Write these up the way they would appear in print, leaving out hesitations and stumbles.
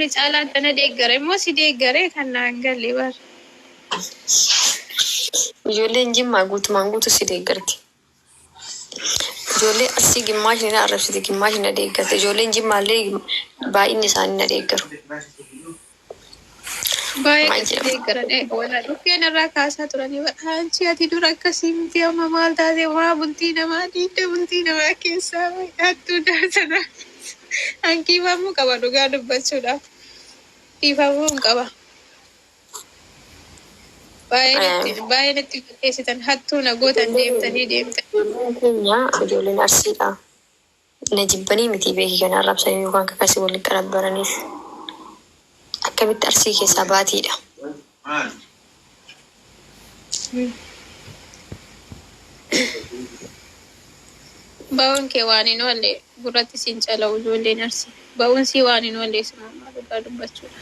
Caalaan tana deeggare immoo si deeggare kan naan galle bar. Ijoolleen Jimmaa guutumaan guutuu si deeggarti. Ijoollee Arsii gimmaashni na arrabsite, gimmaashni na deeggarte. Ijoolleen Jimmaallee baay'inni isaanii na deeggaru. Baay'ee deeggaran wala dhukkeen irraa kaasaa turanii anchi ati dura akkasii miti amma maal taate waa bultii namaa dhiidde bultii namaa keessaa hattuu daasana. Hanqifamuu qaba dhugaa dubbachuudhaaf. Dhiifamuu qaba. Baay'ee natti fakkeessitan hattuu nagootan deemtanii deemtan. Ijoolleen Arsiidha. Na jibbanii miti beekii kana arrabsanii yookaan kakasii waliin qarabbaraniif. Akkamitti Arsii keessaa baatiidha. Ba'uun kee waan hin oolle gurratti siin cala'u ijoolleen Arsii. Ba'uun sii waan hin oolle simammaa dhugaa dubbachuudha.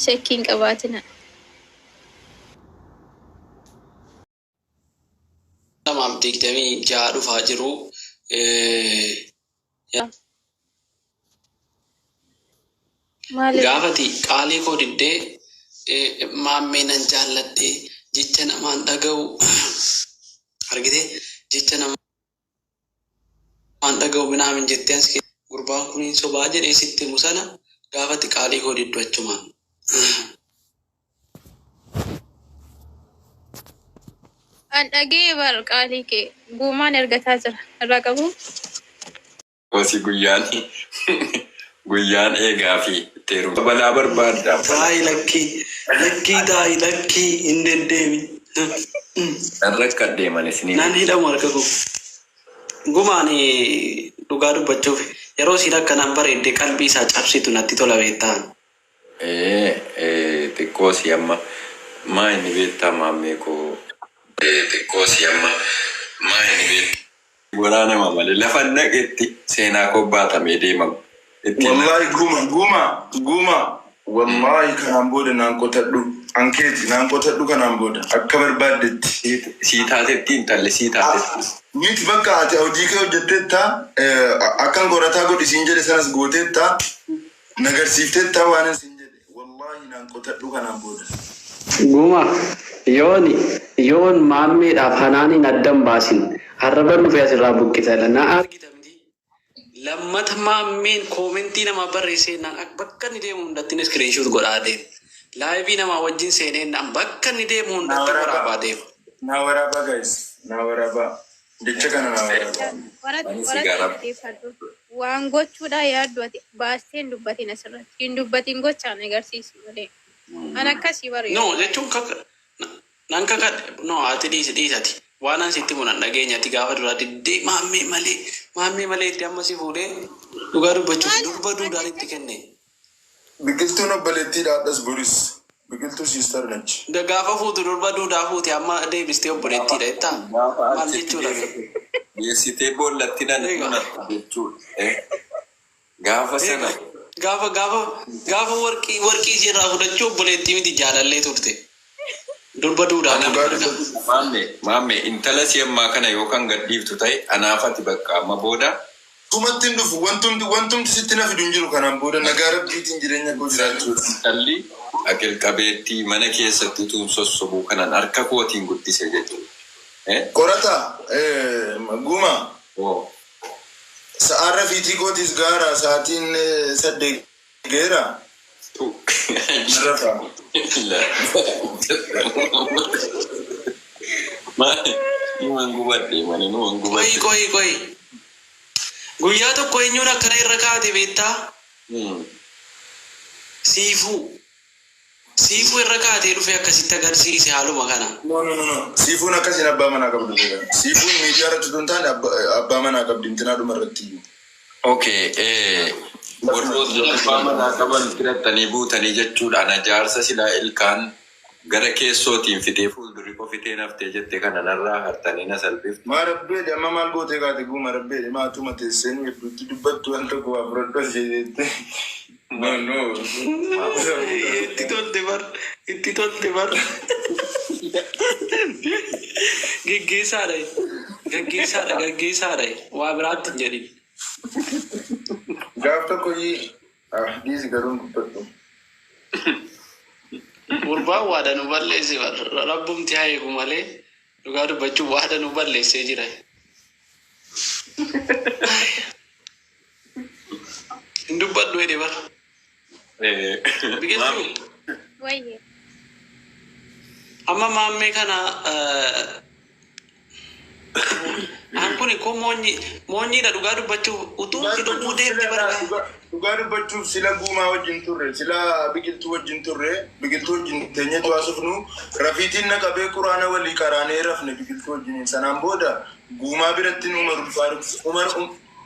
Shakkiin qabaatina. Namaaf digdamii ja'a dhufaa jiru. Gaafati qaalii koo diddee maammee nan jaalladhee jecha namaan dhaga'u argite jecha namaan dhaga'u binaamin jettee as gurbaan kun sobaa jedhee sitti himu sana gaafati qaalii koo didduu achumaan. An dhagee bar qaalii kee guumaan ergataa jira irraa qabu. Wasi guyyaan eegaa fi teeruma balaa barbaadda. Taayi lakkii hin deddeemi. Rakka deeman isin. Naan hidhamu harka koo. Gumaan dhugaa dubbachuuf yeroo siin akkanaan bareedde qalbii isaa cabsitu natti tola beektaan. Xiqqoo si amma maa inni beektaa maammee koo. Xiqqoo si amma maa inni beektaa. Waraana malee lafa naqetti seenaa koo baatamee deemamu. Wallahi guma wallahi kanaan booda naan qotadhu ankeeti naan qotadhu kanaan booda akka barbaaddetti sii taatetti intalli sii taatetti miti bakka ati hojii kee hojjettetta akkan qorataa godhisiin jedhe sanas gooteetta nagarsiifteetta waan isin jedhe wallahi naan qotadhu kanaan booda guma yoon maammeedhaaf hanaaniin addan baasin harraban dhufee asirraa buqqisala na argitamti lammata maammeen koomentii nama barreessee naan bakka ni deemu hundattiin iskiriinshuut godhaa deemu. Laayivii nama wajjin seeneen bakka ni deemu hundatti waraabaa deemu. Naa waraabaa guys, naa waraabaa. Jecha kana naa waraabaa. Waan gochuudha yaaddu ati baastee hin dubbatin asirratti. Hin dubbatin gochaan agarsiisu malee. An akkasii bareedu. No jechuun nan no ati dhiisati. Waan an sitti munan dhageenyatti gaafa duraa diddee maammee malee itti amma si fuudhee dhugaa dubbachuuf durba duudhaan itti kenne. Biqiltuun obboleettii dhaadhas boris. Biqiltuu siister nachi. Gaafa fuutu durba duudaa fuute amma deebistee obboleettiidha jettaa. Maal jechuudha? Yeessitee boollatti dhandhuma jechuudha. Gaafa sana. Gaafa warqii isheerraa fudhachuu obboleettii miti jaalallee turte. Durba duudhaan. Maammee intala si ammaa kana yookaan gadhiiftu ta'e anaafati bakka amma booda. Tumattiin dhufu wantumti sitti na fidu hin jiru kanaan booda nagaa rabbiitiin jireenya koo jiraachuudha. Intalli aqil qabeettii mana keessatti utuun sossobuu kanaan harka kootiin guddise jechuudha. Qorata guma sa'aarra fiitii kootis gaara sa'aatiin 8 geera. Koi. Guyyaa tokko eenyuun akkana irra kaate beektaa? Siifuu irra kaatee dhufe akkasitti agarsiise haaluma kana. No. Siifuun akkasiin abbaa manaa qabdu. Siifuun miidiyaa irratti tun taane abbaa manaa qabdi intinaa dhuma irratti. Okay, warroota abbaa manaa qaban firattanii buutanii jechuudhaan ajaarsa silaa ilkaan gara keessootiin fitee fuuldurri kofitee naftee jette kana narraa hartanii na salphifte. Maa rabbeedhe amma maal gootee kaate guuma rabbeedhe maa atuma teesseen hedduutti dubbattu wanta kuwaa fudhadhu as jeette. No. Itti tolte bar. Gaggeessaadha. Waa biraatti hin jedhin. Gaaf tokko Hadiisi garuun dubbadhu. Gurbaan waada nu balleesse rabbumti haa eegu malee dhugaa dubbachuu waada nu balleessee jira. Hin dubbadhu jedhe bara. Biqiltuu. Wayye. Amma maammee kana Ankuni ko moonyiidha dhugaa dubbachuu utuu hidhuu deemte barbaada. Dhugaa dubbachuuf sila guumaa wajjin turre, sila biqiltuu wajjin turre, biqiltuu wajjin teenyetu haasofnu, rafiitiin naqabee quraana walii qaraanee rafne biqiltuu wajjin. Sanaan booda guumaa biratti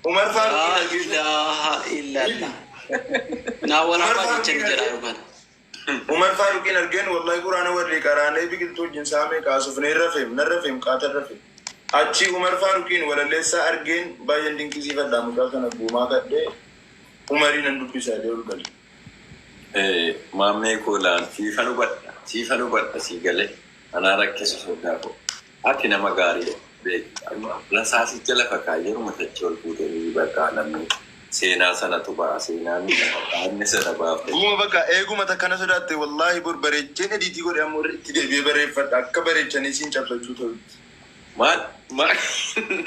Umar Faaruqiin ilaaha illallah. Naa walaabaa jechan jedha yookaan. Umar Faaruqiin argeen wallahi quraana walii qaraanee biqiltuu wajjin saamee kaasofnee rafeem qaata rafeem. Achi Umar Faaruqiin walalleessaa argeen baay'een dinqisiifadhaa mucaa kana guumaa gadhee Umariin an dubbisaa deemu gale. Maammee koolaan siifa hubadha sii galee anaa rakkisu sodaa koo. Ati nama gaarii beeku. Lasaasicha lafa kaayyeeru matachee ol fuutanii bakka namni seenaa sanatu ba'a seenaan dhaabne sana baafte. Guuma bakka eeguma takkana sodaatte wallaahi bor bareecheen ediitii godhe ammoo itti deebi'ee bareeffadha akka bareechanii siin cabsachuu ta'u. Maal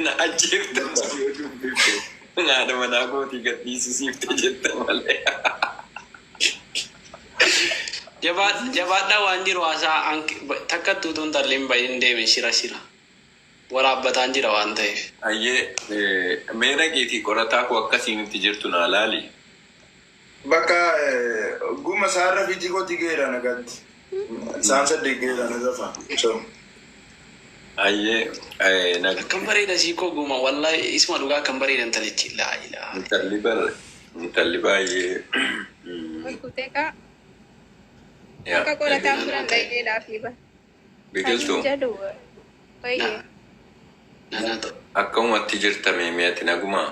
na ajjeefte haadha manaa kootii gadhiisisiifte jette malee. Jabaadhaa waan jiru haasaa takka tuutuun talliin bahin deeme shira waraabbataan jira waan ta'eef. Ayyee meera keetii qorataa koo akkasii nuti jirtu naa laali. Bakka guuma saarra fiitii kootii geera nagatti. Saan saddeet geera nagafa. Ayyee kan bareeda siikoo guuma wallahi isma dhugaa kan bareedan talichi laa ilaa. Intalli baay'ee. Kuteeka. Akka qorataan turan baay'eedhaaf liba. Biqiltuu. Baay'ee. Akkamumatti jirtame mi'ati nagumaa.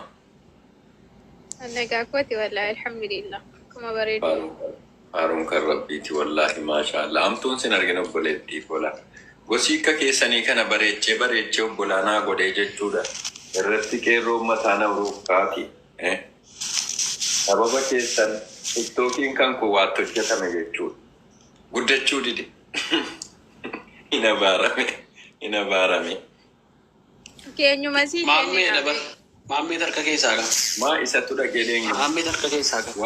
Nagaa kooti wallahi alhamdulillah. Akkuma bareedu. Haaruun kan rabbiiti wallahi maashaallah. Amtuun sin argina obboleettiif ola. Gosi akka keessanii kana bareechee obbolaanaa godhee jechuudha. Irratti qeerroo mataa nabruuf kaati. Sababa keessan tiktookiin kan koo waatti hojjetame jechuudha. Guddachuu dide. Hin abaarame. Keenyuma sii Maammee dabar. Maammee harka keessaa qaba. Maa isattu dhaqee deemu. Maammee harka keessaa qaba.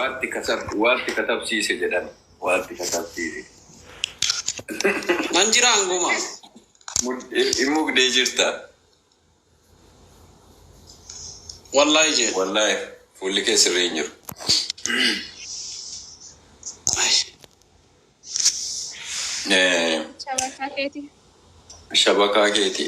Waatti katabsiise jedhan. Waatti katabsiise. Nan jira hanguma. Mugdee jirta. Wallahi jee. Wallahi fuulli kee sirrii hin jiru. shabakaa keeti. Shabakaa keeti.